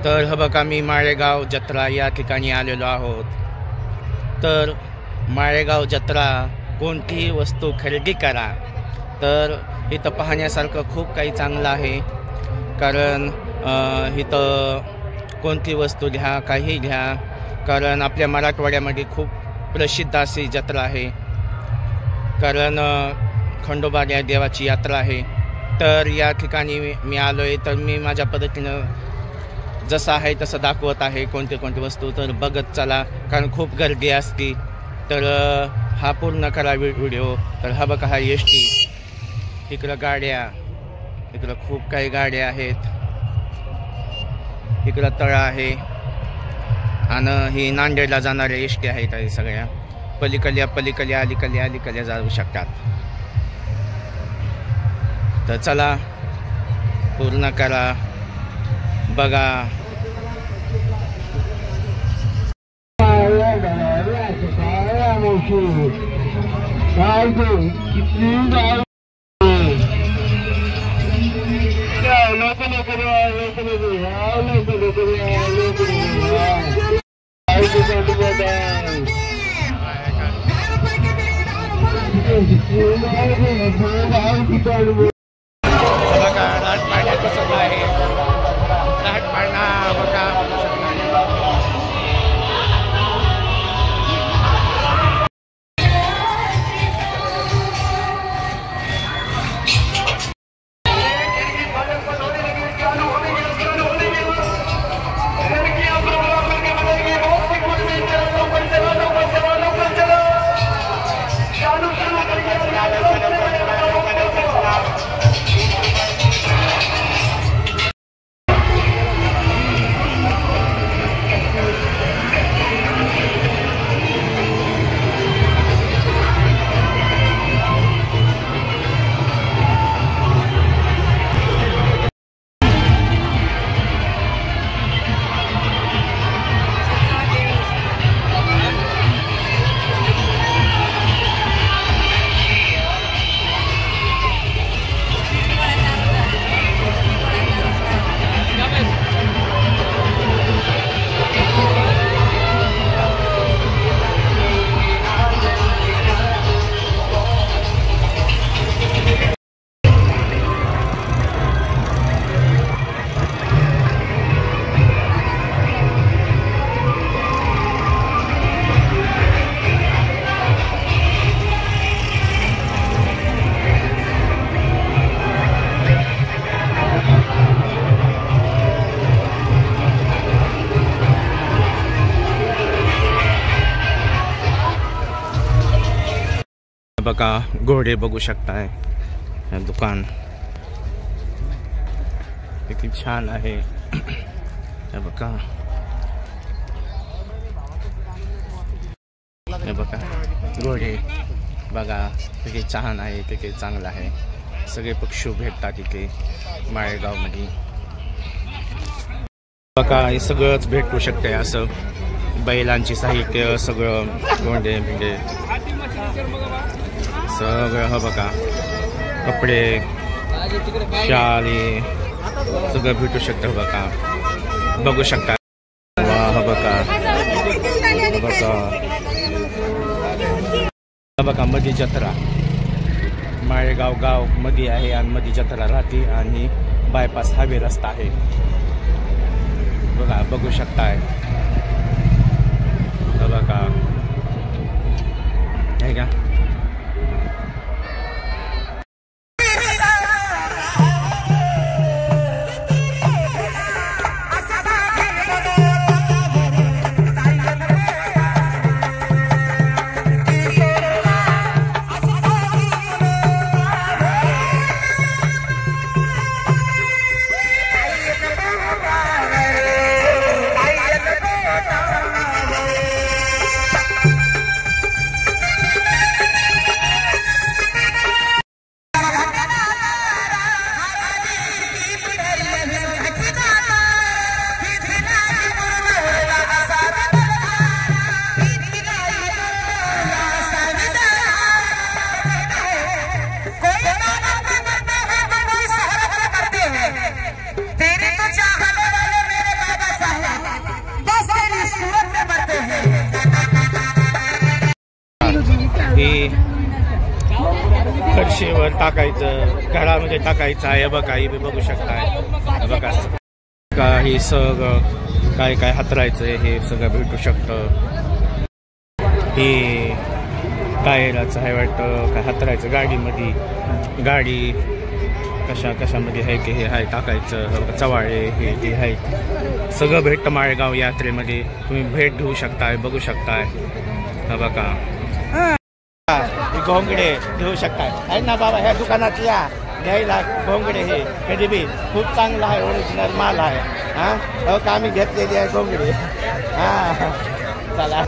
तर हा बघा मी माळेगाव जत्रा या ठिकाणी आलेलो आहोत। तर माळेगाव जत्रा कोणतीही वस्तू खरेदी करा तर इथं पाहण्यासारखं खूप काही चांगलं आहे। कारण इथं कोणती वस्तू घ्या काही घ्या, कारण आपल्या मराठवाड्यामध्ये खूप प्रसिद्ध अशी जत्रा आहे। कारण खंडोबा या देवाची यात्रा आहे। तर या ठिकाणी मी आलो आहे, तर मी माझ्या पद्धतीनं जसं आहे तसं दाखवत आहे कोणते कोणते वस्तू। तर बघत चला, कारण खूप गर्दी असते। तर हा पूर्ण करा व्हिडिओ। तर हा बघा हा एसटी, इकडं गाड्या, इकडं खूप काही गाड्या आहेत, इकडं तळ आहे आणि ही नांदेडला जाणाऱ्या एसटी आहेत आहे सगळ्या। पलीकडल्या अलीकडल्या जाऊ शकतात। तर चला पूर्ण करा, बघा। बघा राट पाण्याचं सगळं आहे, राट पाळणा बघा। बघा घोडे बघू शकताय, दुकान किती छान आहे। हे बघा, हे बघा घोडे बघा, किती छान आहे, किती चांगलं आहे। सगळे पक्षी भेटतात इथे माळेगाव मध्ये। बघा हे सगळंच भेटू शकते, असं बैलांची साहित्य सगळं, घोडे म्हणजे सगळं। हा बघा कपडे, शाली सगळं भेटू शकतं बघा, बघू शकता। हा बघा बघा मध्ये जत्रा, माळेगाव गाव मध्ये आहे आणि मध्ये जत्रा राहते आणि बायपास हायवे रस्ता आहे बघा, बघू शकताय। बघा आहे का, रिक्षेवर टाकायचं, घरामध्ये टाकायचं आहे. बघा हे बघू शकताय. बघा का हे सगळं काय काय हातरायचं हे सगळं भेटू शकतं. हे टायराचं आहे वाटतं, काय हातरायचं गाडीमध्ये. गाडी कशामध्ये आहे की हे आहे टाकायचं. चवाळे हे आहे सगळं भेटतं माळेगाव यात्रेमध्ये. तुम्ही भेट घेऊ शकताय, बघू शकताय. बघा घोंगडे घेऊ शकताय आहे ना बाबा. ह्या दुकानात या घ्यायला घोंगडे. हे कधी बी खूप चांगला आहे, ओरिजिनल माल आहे. हां आम्ही घेतलेली आहे घोंगडे. हां चला.